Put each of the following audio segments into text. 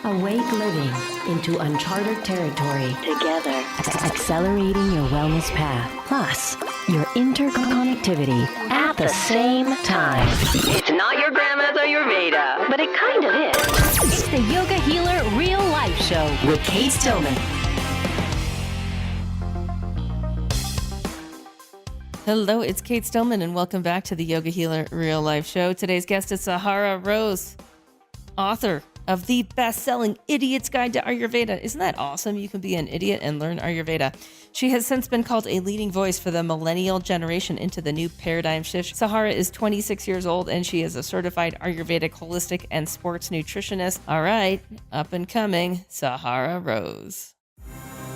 Awake living into uncharted territory together, accelerating your wellness path, plus your interconnectivity at the same time. It's not your grandma's Ayurveda, but it kind of is. It's the Yoga Healer Real Life Show with Kate Stillman. Hello, it's Kate Stillman, and welcome back to the Yoga Healer Real Life Show. Today's guest is Sahara Rose, author of the best-selling Idiot's Guide to Ayurveda. Isn't that awesome? You can be an idiot and learn Ayurveda. She has since been called a leading voice for the Millennial generation into the new paradigm shift. Sahara is 26 years old, and she is a certified Ayurvedic holistic and sports nutritionist. All right, up and coming, Sahara Rose.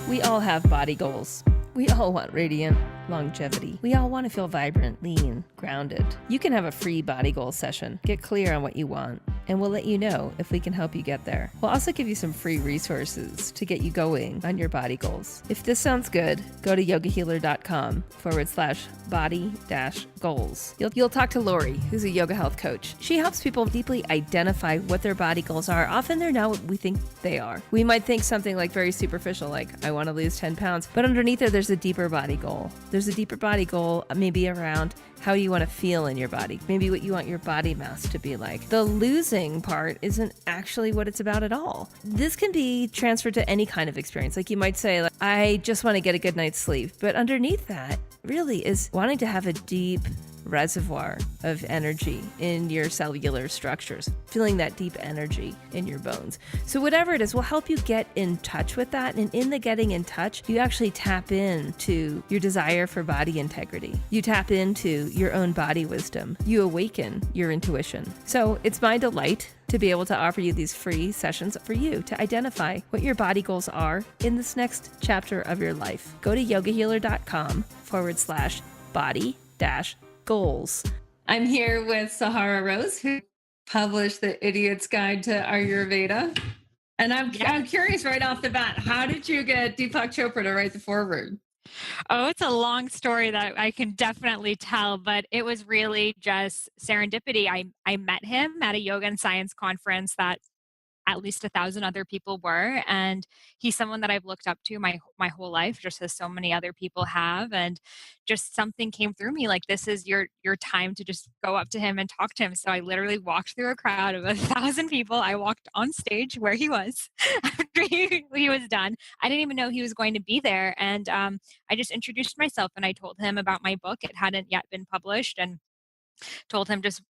We all have body goals. We all want radiant longevity. We all want to feel vibrant, lean, grounded. You can have a free body goal session. Get clear on what you want, and we'll let you know if we can help you get there. We'll also give you some free resources to get you going on your body goals. If this sounds good, go to yogahealer.com/body-goals. You'll talk to Lori, who's a yoga health coach. She helps people deeply identify what their body goals are. Often they're not what we think they are. We might think something like very superficial, like I want to lose 10 pounds, but underneath it, there's a deeper body goal. There's a deeper body goal, maybe around how you want to feel in your body, maybe what you want your body mass to be like. The losing part isn't actually what it's about at all. This can be transferred to any kind of experience. Like you might say, like, I just want to get a good night's sleep. But underneath that really is wanting to have a deep reservoir of energy in your cellular structures, feeling that deep energy in your bones. So whatever it is will help you get in touch with that. And in the getting in touch, you actually tap into your desire for body integrity. You tap into your own body wisdom. You awaken your intuition. So it's my delight to be able to offer you these free sessions for you to identify what your body goals are in this next chapter of your life. Go to yogahealer.com/body-goals. I'm here with Sahara Rose, who published the Idiot's Guide to Ayurveda. And I'm curious right off the bat, how did you get Deepak Chopra to write the foreword? Oh, it's a long story that I can definitely tell, but it was really just serendipity. I met him at a yoga and science conference that at least 1,000 other people were. And he's someone that I've looked up to my whole life, just as so many other people have. And just something came through me, like, this is your time to just go up to him and talk to him. So I literally walked through a crowd of 1,000 people. I walked on stage where he was after he was done. I didn't even know he was going to be there. And I just introduced myself and I told him about my book. It hadn't yet been published, and told him just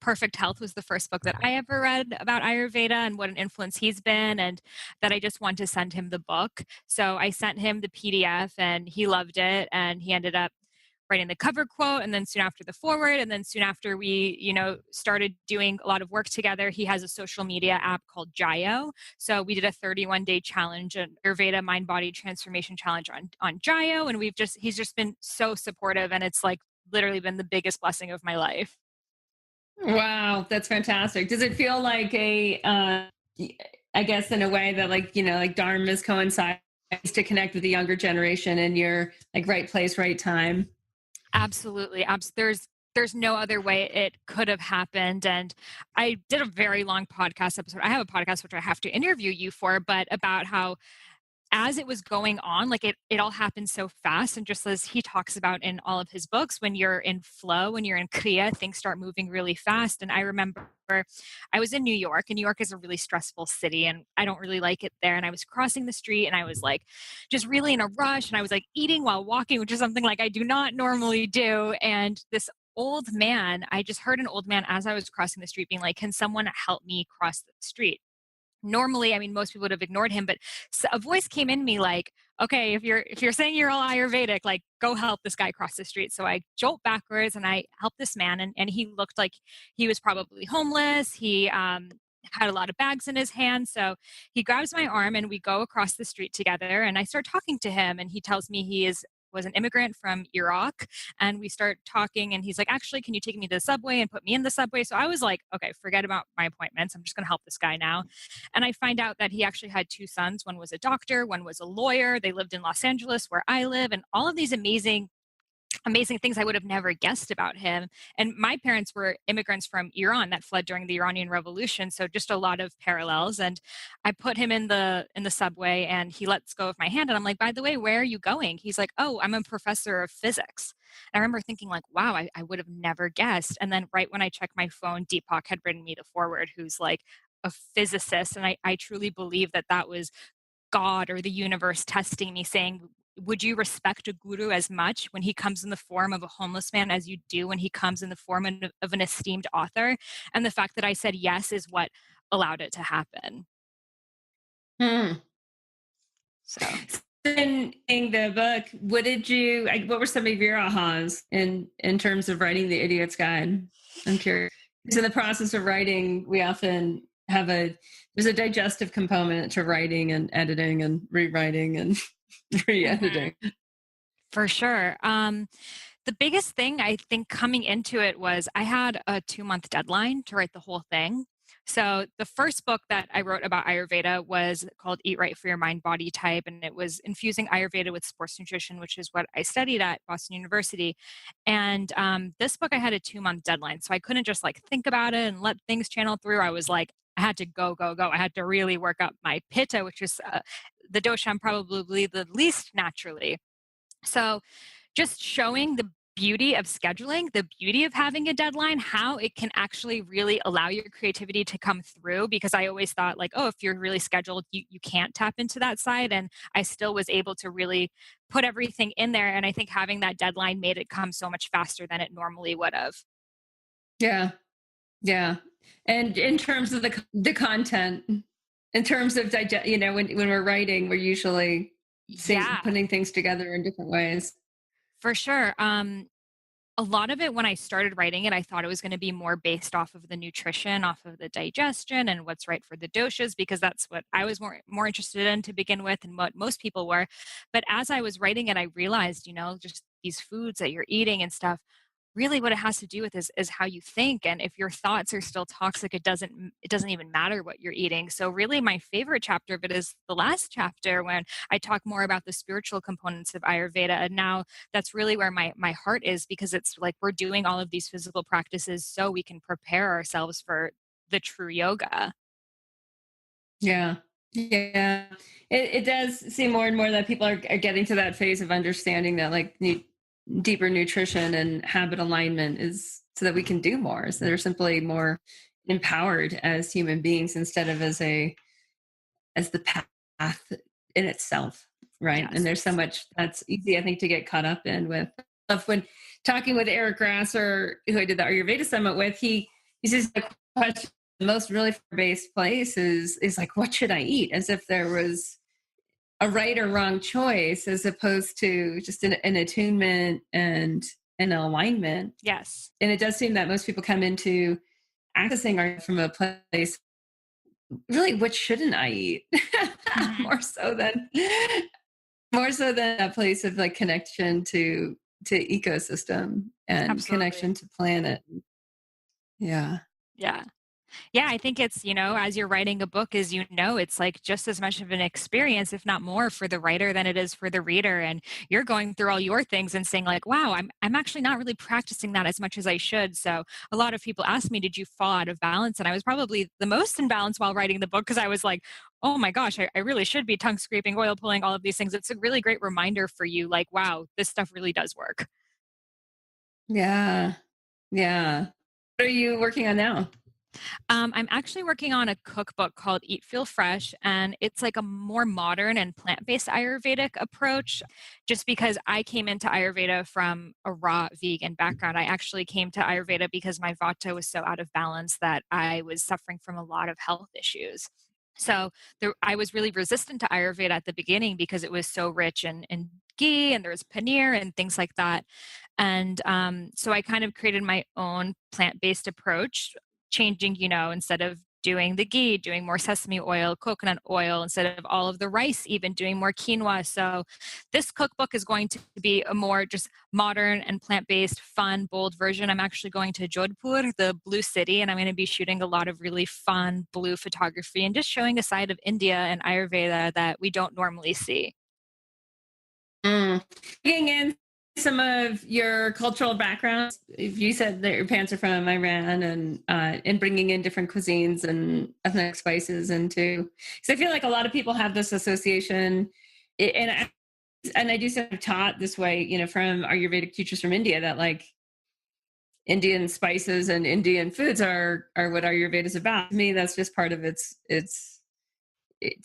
Perfect Health was the first book that I ever read about Ayurveda and what an influence he's been, and that I just wanted to send him the book. So I sent him the PDF and he loved it, and he ended up writing the cover quote, and then soon after the foreword, and then soon after we, started doing a lot of work together. He has a social media app called Jayo. So we did a 31-day challenge, an Ayurveda Mind Body Transformation Challenge on Jayo, and he's just been so supportive, and it's like literally been the biggest blessing of my life. Wow, that's fantastic. Does it feel like I guess in a way that like dharmas coincides to connect with the younger generation, and you're like right place, right time? Absolutely. There's no other way it could have happened. And I did a very long podcast episode. I have a podcast which I have to interview you for, but about how as it was going on, like it all happened so fast. And just as he talks about in all of his books, when you're in flow, when you're in kriya, things start moving really fast. And I remember I was in New York, and New York is a really stressful city, and I don't really like it there. And I was crossing the street, and I was like just really in a rush, and I was like eating while walking, which is something like I do not normally do. And this old man, I just heard an old man as I was crossing the street being like, can someone help me cross the street? Normally, I mean, most people would have ignored him, but a voice came in me like, okay, if you're saying you're all Ayurvedic, like, go help this guy cross the street. So I jolt backwards and I helped this man, and he looked like he was probably homeless. He had a lot of bags in his hand. So he grabs my arm and we go across the street together, and I start talking to him, and he tells me he was an immigrant from Iraq, and we start talking, and he's like, actually, can you take me to the subway and put me in the subway? So I was like, okay, forget about my appointments. I'm just going to help this guy now. And I find out that he actually had 2 sons. One was a doctor, one was a lawyer. They lived in Los Angeles where I live, and all of these amazing amazing things I would have never guessed about him. And my parents were immigrants from Iran that fled during the Iranian Revolution, so just a lot of parallels. And I put him in the subway, and he lets go of my hand, and I'm like, "By the way, where are you going?" He's like, "Oh, I'm a professor of physics." And I remember thinking like, "Wow, I would have never guessed." And then right when I checked my phone, Deepak had written me the foreword, who's like a physicist, and I truly believe that that was God or the universe testing me, saying, would you respect a guru as much when he comes in the form of a homeless man as you do when he comes in the form of an esteemed author? And the fact that I said yes is what allowed it to happen. Hmm. So In the book, what were some of your ahas in terms of writing the Idiot's Guide? I'm curious. Because in the process of writing, we often have there's a digestive component to writing and editing and rewriting and re-editing. for sure. The biggest thing I think coming into it was I had a 2-month deadline to write the whole thing. So the first book that I wrote about Ayurveda was called Eat Right for Your Mind, Body Type, and it was infusing Ayurveda with sports nutrition, which is what I studied at Boston University. And this book, I had a 2-month deadline, so I couldn't just like think about it and let things channel through. I was like, I had to go. I had to really work up my pitta, which is the dosha I'm probably the least naturally. So just showing the beauty of scheduling, the beauty of having a deadline, how it can actually really allow your creativity to come through. Because I always thought like, oh, if you're really scheduled, you can't tap into that side. And I still was able to really put everything in there. And I think having that deadline made it come so much faster than it normally would have. Yeah. Yeah. And in terms of the content, in terms of when we're writing, we're usually putting things together in different ways. For sure. A lot of it when I started writing it, I thought it was going to be more based off of the nutrition, off of the digestion and what's right for the doshas, because that's what I was more interested in to begin with and what most people were. But as I was writing it, I realized, just these foods that you're eating and stuff, really what it has to do with is how you think. And if your thoughts are still toxic, it doesn't even matter what you're eating. So really my favorite chapter of it is the last chapter when I talk more about the spiritual components of Ayurveda. And now that's really where my heart is, because it's like we're doing all of these physical practices so we can prepare ourselves for the true yoga. Yeah. Yeah. It does seem more and more that people are getting to that phase of understanding that like deeper nutrition and habit alignment is so that we can do more. So they're simply more empowered as human beings instead of as the path in itself. Right. Yes. And there's so much that's easy, I think, to get caught up in with. When talking with Eric Grasser, who I did the Ayurveda Summit with, he says the question, the most really based place is like, what should I eat? As if there was a right or wrong choice, as opposed to just an attunement and an alignment. Yes. And it does seem that most people come into accessing art from a place, really, what shouldn't I eat? Mm-hmm. more so than a place of like connection to ecosystem and Absolutely. connection to planet. Yeah. Yeah, I think it's, as you're writing a book, it's like just as much of an experience, if not more, for the writer than it is for the reader. And you're going through all your things and saying like, wow, I'm actually not really practicing that as much as I should. So a lot of people ask me, did you fall out of balance? And I was probably the most in balance while writing the book, because I was like, oh my gosh, I really should be tongue scraping, oil pulling, all of these things. It's a really great reminder for you, like, wow, this stuff really does work. Yeah. Yeah. What are you working on now? I'm actually working on a cookbook called Eat Feel Fresh, and it's like a more modern and plant-based Ayurvedic approach. Just because I came into Ayurveda from a raw vegan background, I actually came to Ayurveda because my vata was so out of balance that I was suffering from a lot of health issues. So I was really resistant to Ayurveda at the beginning because it was so rich in ghee, and there was paneer and things like that. And so I kind of created my own plant-based approach, changing, instead of doing the ghee, doing more sesame oil, coconut oil, instead of all of the rice, even doing more quinoa. So this cookbook is going to be a more just modern and plant-based, fun, bold version. I'm actually going to Jodhpur, the blue city, and I'm going to be shooting a lot of really fun blue photography and just showing a side of India and Ayurveda that we don't normally see. Bringing in some of your cultural background? If you said that your parents are from Iran and bringing in different cuisines and ethnic spices into, because I feel like a lot of people have this association, and I do sort of taught this way, you know, from Ayurvedic teachers from India, that like Indian spices and Indian foods are what Ayurveda is about. To me, that's just part of to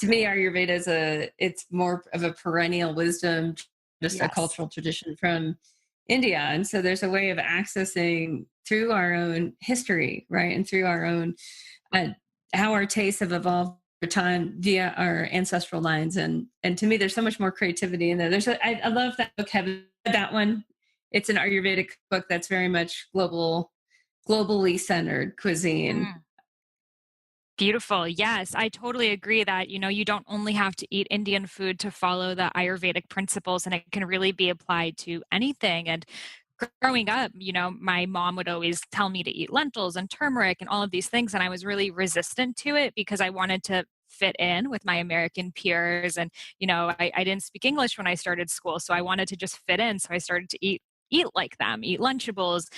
me, Ayurveda it's more of a perennial wisdom, just a cultural tradition from India. And so there's a way of accessing through our own history, right? And through our own, how our tastes have evolved over time via our ancestral lines. And to me, there's so much more creativity in there. I love that book, Heaven, that one. It's an Ayurvedic book that's very much globally centered cuisine. Beautiful. Yes, I totally agree that, you know, you don't only have to eat Indian food to follow the Ayurvedic principles, and it can really be applied to anything. And growing up, you know, my mom would always tell me to eat lentils and turmeric and all of these things. And I was really resistant to it because I wanted to fit in with my American peers. And, you know, I didn't speak English when I started school, so I wanted to just fit in. So I started to eat like them, eat Lunchables,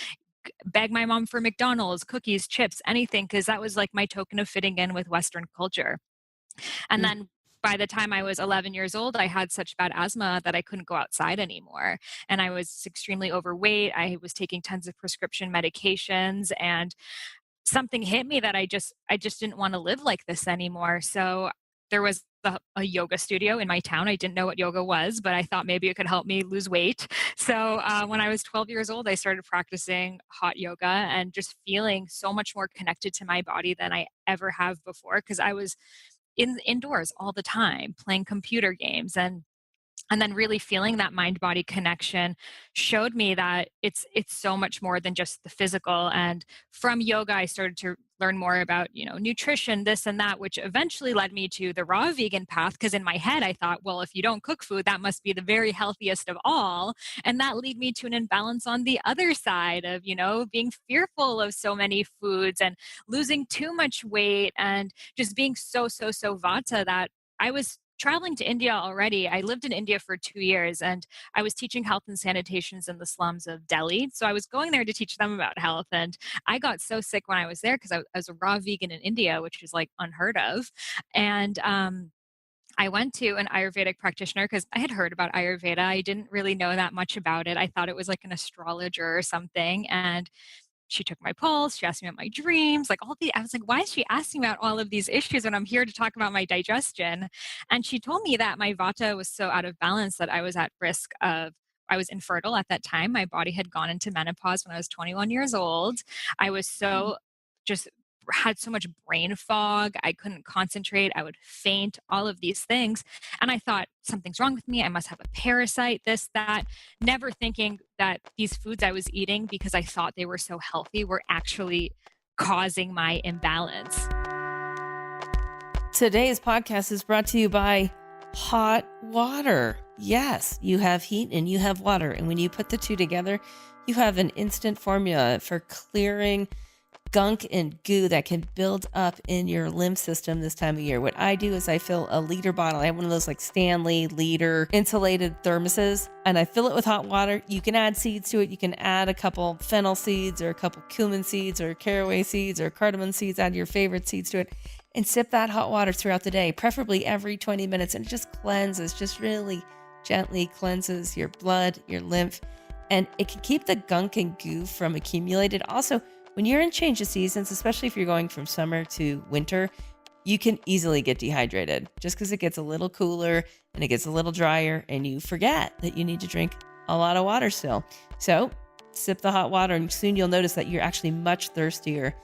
beg my mom for McDonald's, cookies, chips, anything, because that was like my token of fitting in with Western culture. And then by the time I was 11 years old, I had such bad asthma that I couldn't go outside anymore. And I was extremely overweight. I was taking tons of prescription medications, and something hit me that I just didn't want to live like this anymore. So there was a yoga studio in my town. I didn't know what yoga was, but I thought maybe it could help me lose weight. So when I was 12 years old, I started practicing hot yoga and just feeling so much more connected to my body than I ever have before, because I was indoors all the time playing computer games, and then really feeling that mind-body connection showed me that it's so much more than just the physical. And from yoga, I started to learn more about, you know, nutrition, this and that, which eventually led me to the raw vegan path. Because in my head, I thought, well, if you don't cook food, that must be the very healthiest of all. And that led me to an imbalance on the other side of, you know, being fearful of so many foods and losing too much weight and just being so vata that I was traveling to India already. I lived in India for 2 years, and I was teaching health and sanitations in the slums of Delhi. So I was going there to teach them about health. And I got so sick when I was there because I was a raw vegan in India, which is like unheard of. And I went to an Ayurvedic practitioner because I had heard about Ayurveda. I didn't really know that much about it. I thought it was like an astrologer or something. And she took my pulse. She asked me about my dreams, like I was like, why is she asking about all of these issues when I'm here to talk about my digestion? And she told me that my vata was so out of balance that I was at risk of, I was infertile at that time. My body had gone into menopause when I was 21 years old. I was so just had so much brain fog. I couldn't concentrate. I would faint, all of these things. And I thought something's wrong with me. I must have a parasite, this, that, never thinking that these foods I was eating because I thought they were so healthy were actually causing my imbalance. Today's podcast is brought to you by hot water. Yes, you have heat and you have water. And when you put the two together, you have an instant formula for clearing gunk and goo that can build up in your lymph system this time of year. What I do is I fill a liter bottle. I have one of those like Stanley liter insulated thermoses, and I fill it with hot water. You can add seeds to it. You can add a couple fennel seeds or a couple cumin seeds or caraway seeds or cardamom seeds, add your favorite seeds to it, and sip that hot water throughout the day, preferably every 20 minutes. And it just cleanses, just really gently cleanses your blood, your lymph, and it can keep the gunk and goo from accumulated. Also, when you're in change of seasons, especially if you're going from summer to winter, you can easily get dehydrated just because it gets a little cooler and it gets a little drier and you forget that you need to drink a lot of water still. So sip the hot water and soon you'll notice that you're actually much thirstier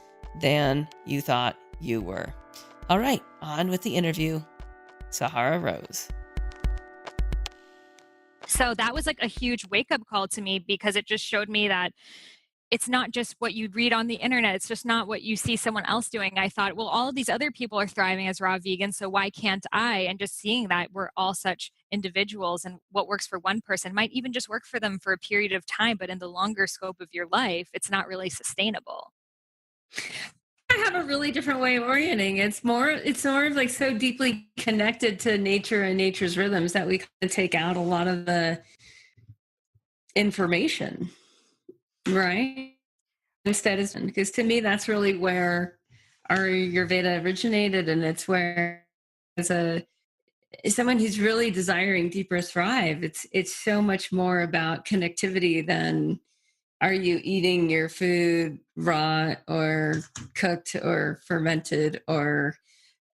than you thought you were. All right, on with the interview. Sahara Rose. So that was like a huge wake-up call to me because it just showed me that it's not just what you read on the internet. It's just not what you see someone else doing. I thought, well, all of these other people are thriving as raw vegans, so why can't I? And just seeing that we're all such individuals, and what works for one person might even just work for them for a period of time, but in the longer scope of your life, it's not really sustainable. I have a really different way of orienting. It's more of like so deeply connected to nature and nature's rhythms that we kind of take out a lot of the information, right? Instead of, because to me, that's really where our Ayurveda originated. And it's where, as someone who's really desiring deeper thrive, it's so much more about connectivity than, are you eating your food raw or cooked or fermented or,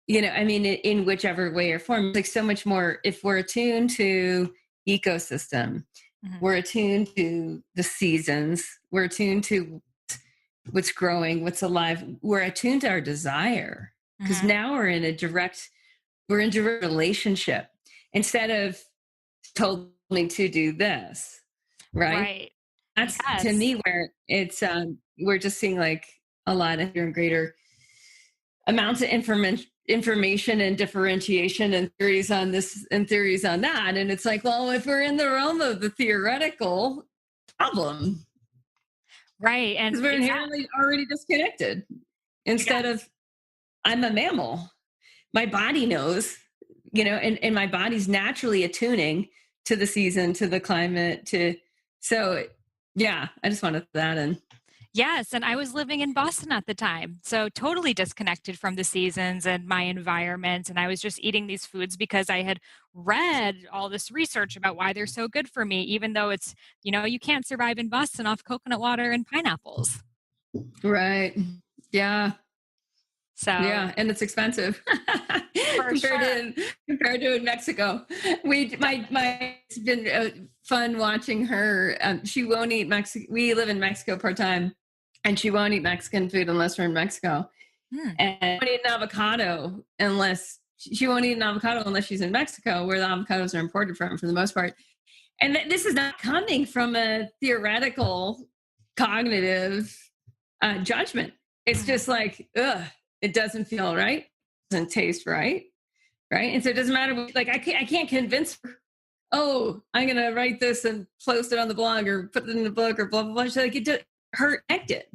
I mean, in whichever way or form. It's like so much more. If we're attuned to ecosystem, we're attuned to the seasons, we're attuned to what's growing, what's alive, we're attuned to our desire, because now we're in direct relationship, instead of told me to do this, right? That's to me where it's we're just seeing like a lot of greater amounts of information and differentiation and theories on this and theories on that. And it's like, well, if we're in the realm of the theoretical, problem. Right. And because we're inherently already disconnected. Instead of, I'm a mammal. My body knows, and my body's naturally attuning to the season, to the climate, I just wanted that in. Yes. And I was living in Boston at the time. So totally disconnected from the seasons and my environment. And I was just eating these foods because I had read all this research about why they're so good for me, even though it's, you can't survive in Boston off coconut water and pineapples. Right. Yeah. So and it's expensive compared to in Mexico. It's been fun watching her. She won't eat Mexican. We live in Mexico part time, and she won't eat Mexican food unless we're in Mexico. And won't eat an avocado unless she's in Mexico, where the avocados are imported from for the most part. And this is not coming from a theoretical, cognitive judgment. It's just like, it doesn't feel right, doesn't taste right, and so it doesn't matter. Like I can't convince her. Oh, I'm gonna write this and post it on the blog or put it in the book or blah blah blah. She's like, her connected.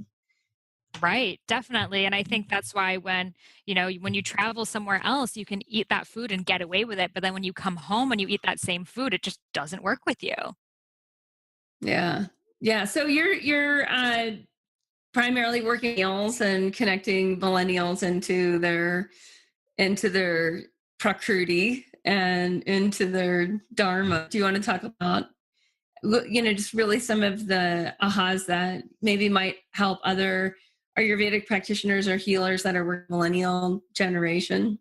Right, definitely. And I think that's why when you travel somewhere else, you can eat that food and get away with it. But then when you come home and you eat that same food, it just doesn't work with you. Yeah. So you're primarily working meals and connecting millennials into their prakriti and into their dharma. Do you want to talk about, just really some of the ahas that maybe might help other Ayurvedic practitioners or healers that are working millennial generation?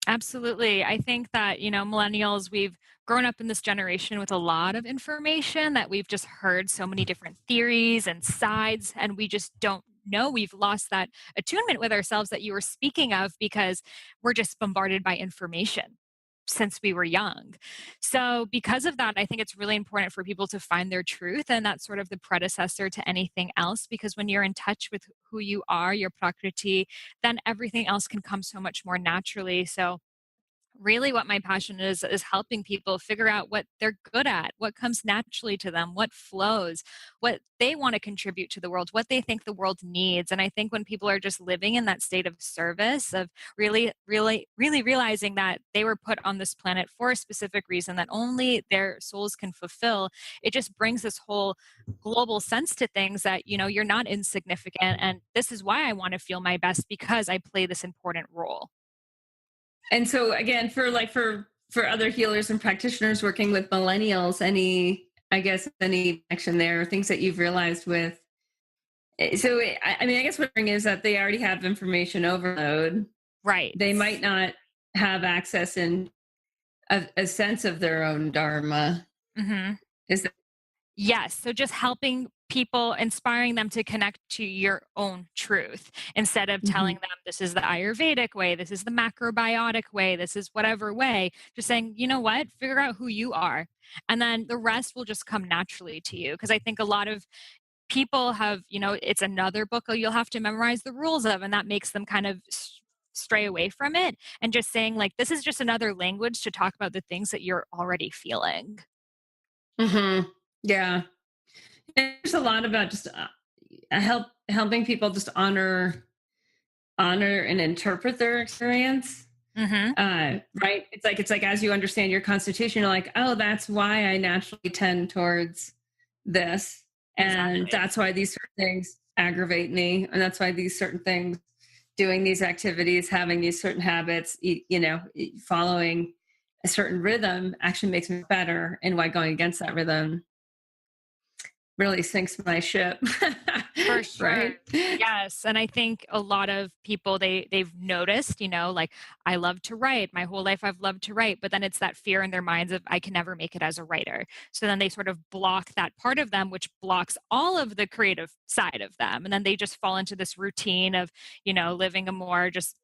Absolutely. I think that, millennials, we've grown up in this generation with a lot of information that we've just heard so many different theories and sides, and we just don't know. We've lost that attunement with ourselves that you were speaking of because we're just bombarded by information since we were young. So because of that, I think it's really important for people to find their truth, and that's sort of the predecessor to anything else, because when you're in touch with who you are, your prakriti, then everything else can come so much more naturally. So really what my passion is helping people figure out what they're good at, what comes naturally to them, what flows, what they want to contribute to the world, what they think the world needs. And I think when people are just living in that state of service, of really realizing that they were put on this planet for a specific reason that only their souls can fulfill, it just brings this whole global sense to things that, you're not insignificant. And this is why I want to feel my best, because I play this important role. And so again, for other healers and practitioners working with millennials, any action there, things that you've realized with. So, I guess what I'm saying is that they already have information overload. Right. They might not have access in a sense of their own dharma. Mm-hmm. Is that? Yes. So just helping people, inspiring them to connect to your own truth instead of telling them this is the Ayurvedic way, this is the macrobiotic way, this is whatever way. Just saying, you know what, figure out who you are. And then the rest will just come naturally to you. Because I think a lot of people have, it's another book you'll have to memorize the rules of, and that makes them kind of stray away from it. And just saying, like, this is just another language to talk about the things that you're already feeling. Mm-hmm. Yeah. There's a lot about just helping people just honor and interpret their experience. Right. It's like, as you understand your constitution, you're like, oh, that's why I naturally tend towards this. And Exactly. that's why these certain things aggravate me. And that's why these certain things, doing these activities, having these certain habits, following a certain rhythm actually makes me better. And why going against that rhythm really sinks my ship. For sure. Right? Yes. And I think a lot of people, they've noticed, like I love to write. My whole life I've loved to write, but then it's that fear in their minds of I can never make it as a writer. So then they sort of block that part of them, which blocks all of the creative side of them. And then they just fall into this routine of, living a more just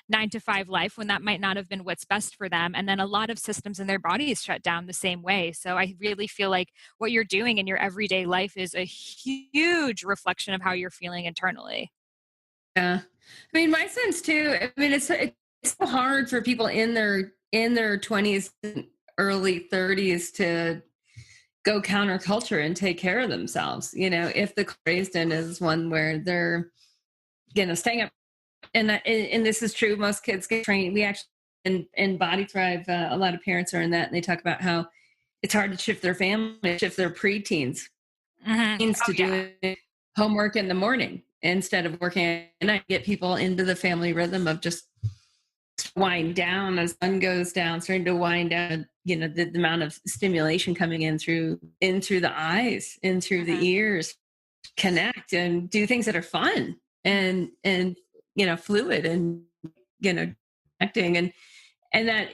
9 to 5 life when that might not have been what's best for them. And then a lot of systems in their bodies shut down the same way. So I really feel like what you're doing in your everyday life is a huge reflection of how you're feeling internally. Yeah. I mean, my sense too, I mean, it's so hard for people in their 20s, early 30s to go counterculture and take care of themselves. If the raised in is one where they're, staying up. And this is true. Most kids get trained. We actually in Body Thrive, a lot of parents are in that, and they talk about how it's hard to shift their family, shift their preteens to do homework in the morning instead of working at night. Get people into the family rhythm of just wind down as sun goes down, starting to wind down. The amount of stimulation coming in through the eyes, in through the ears, connect and do things that are fun and fluid and, acting and that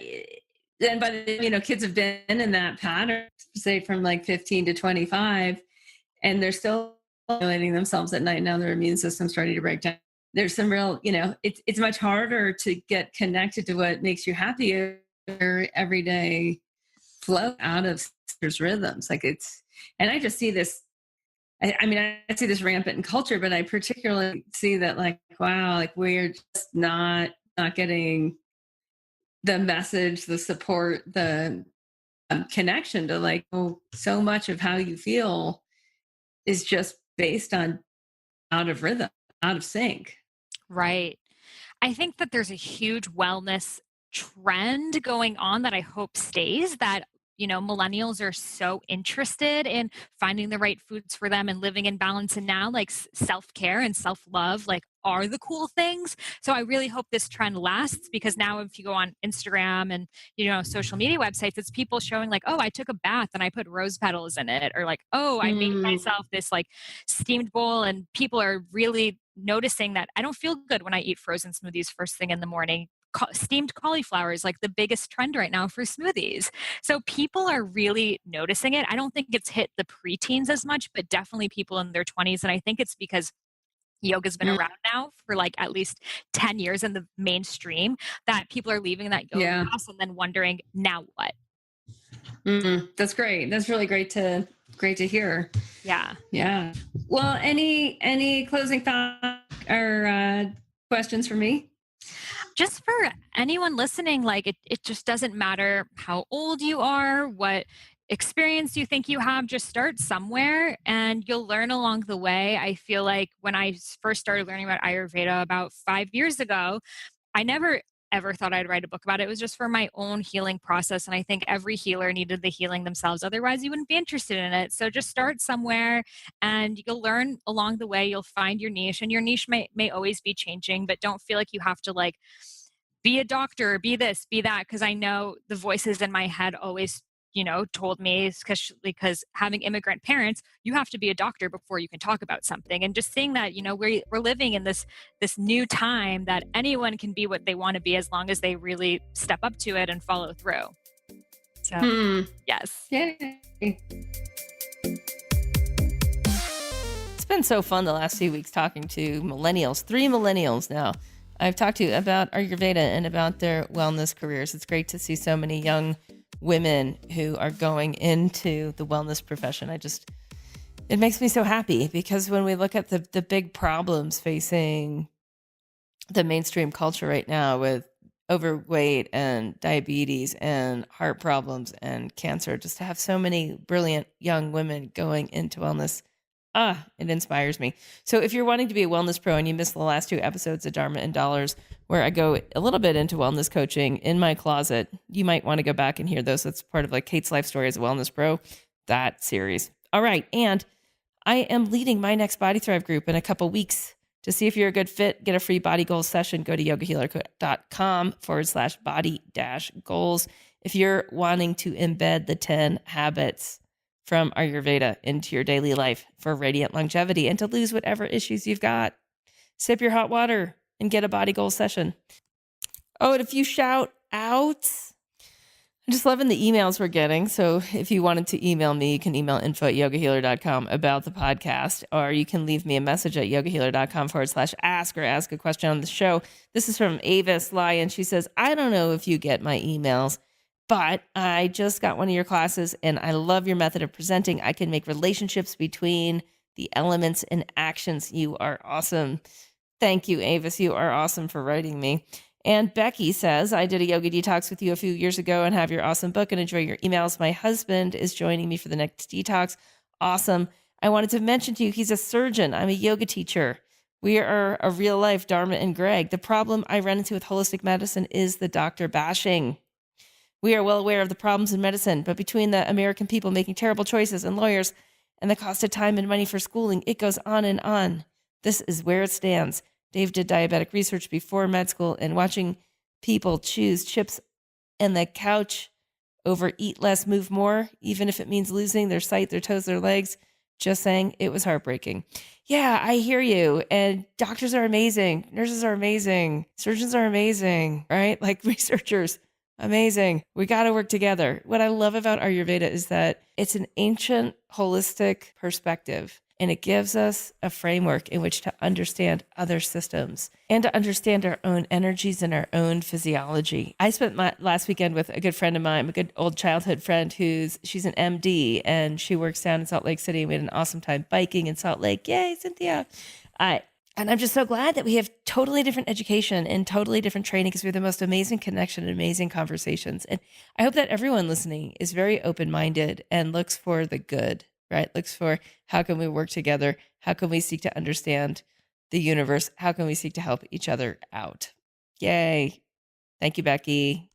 then by the, kids have been in that pattern, say from like 15 to 25, and they're still stimulating themselves at night. Now their immune system's starting to break down. There's some real, it's much harder to get connected to what makes you happier every day flow out of there's rhythms. And I just see this, I see this rampant in culture, but I particularly see that wow, we're just not getting the message, the support, the connection to so much of how you feel is just based on out of rhythm, out of sync. Right. I think that there's a huge wellness trend going on that I hope stays, that millennials are so interested in finding the right foods for them and living in balance. And now self-care and self-love are the cool things. So I really hope this trend lasts, because now if you go on Instagram and, social media websites, it's people showing oh, I took a bath and I put rose petals in it, or oh, I made myself this steamed bowl, and people are really noticing that I don't feel good when I eat frozen smoothies first thing in the morning. Steamed cauliflower is the biggest trend right now for smoothies. So people are really noticing it. I don't think it's hit the preteens as much, but definitely people in their 20s. And I think it's because yoga's been around now for at least 10 years in the mainstream, that people are leaving that yoga class and then wondering, now what? That's great. That's really great to hear. Yeah. Yeah. Well, any closing thoughts or questions for me? Just for anyone listening, it just doesn't matter how old you are, what experience you think you have, just start somewhere and you'll learn along the way. I feel like when I first started learning about Ayurveda about 5 years ago, I never ever thought I'd write a book about it. It was just for my own healing process. And I think every healer needed the healing themselves. Otherwise, you wouldn't be interested in it. So just start somewhere and you'll learn along the way. You'll find your niche, and your niche may always be changing, but don't feel like you have to be a doctor, be this, be that. Because I know the voices in my head always told me, especially because having immigrant parents, you have to be a doctor before you can talk about something. And just seeing that, we're living in this new time that anyone can be what they want to be as long as they really step up to it and follow through. So, yes. Yay. It's been so fun the last few weeks talking to millennials, 3 millennials now. I've talked to about Ayurveda and about their wellness careers. It's great to see so many young women who are going into the wellness profession. It makes me so happy, because when we look at the big problems facing the mainstream culture right now with overweight and diabetes and heart problems and cancer, just to have so many brilliant young women going into wellness, it inspires me. So if you're wanting to be a wellness pro and you missed the last 2 episodes of Dharma and Dollars, where I go a little bit into wellness coaching in my closet, you might want to go back and hear those. That's part of Kate's life story as a wellness pro, that series. All right. And I am leading my next Body Thrive group in a couple weeks. To see if you're a good fit, get a free body goals session, go to yogahealer.com/body-goals. If you're wanting to embed the 10 habits from Ayurveda into your daily life for radiant longevity and to lose whatever issues you've got, sip your hot water and get a body goals session. Oh, and a few shout outs. I'm just loving the emails we're getting. So if you wanted to email me, you can email info@yogahealer.com about the podcast, or you can leave me a message at yogahealer.com/ask or ask a question on the show. This is from Avis Lyon. She says, I don't know if you get my emails, but I just got one of your classes and I love your method of presenting. I can make relationships between the elements and actions. You are awesome. Thank you, Avis. You are awesome for writing me. And Becky says, I did a yoga detox with you a few years ago and have your awesome book and enjoy your emails. My husband is joining me for the next detox. Awesome. I wanted to mention to you, he's a surgeon. I'm a yoga teacher. We are a real life Dharma and Greg. The problem I run into with holistic medicine is the doctor bashing. We are well aware of the problems in medicine, but between the American people making terrible choices and lawyers and the cost of time and money for schooling, it goes on and on. This is where it stands. Dave did diabetic research before med school, and watching people choose chips and the couch over eat less, move more, even if it means losing their sight, their toes, their legs, just saying, it was heartbreaking. Yeah, I hear you. And doctors are amazing. Nurses are amazing. Surgeons are amazing, right? Like researchers, amazing. We got to work together. What I love about Ayurveda is that it's an ancient, holistic perspective. And it gives us a framework in which to understand other systems and to understand our own energies and our own physiology. I spent my last weekend with a good friend of mine, a good old childhood friend she's an MD and she works down in Salt Lake City. We had an awesome time biking in Salt Lake. Yay, Cynthia. And I'm just so glad that we have totally different education and totally different training because we have the most amazing connection and amazing conversations. And I hope that everyone listening is very open-minded and looks for the good. Right? Looks for how can we work together? How can we seek to understand the universe? How can we seek to help each other out? Yay. Thank you, Becky.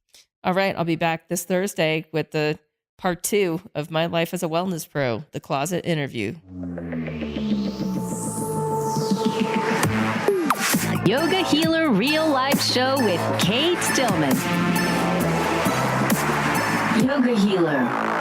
All right. I'll be back this Thursday with the part 2 of my life as a wellness pro, the closet interview. Yoga Healer Real Life Show with Kate Stillman. Yoga Healer.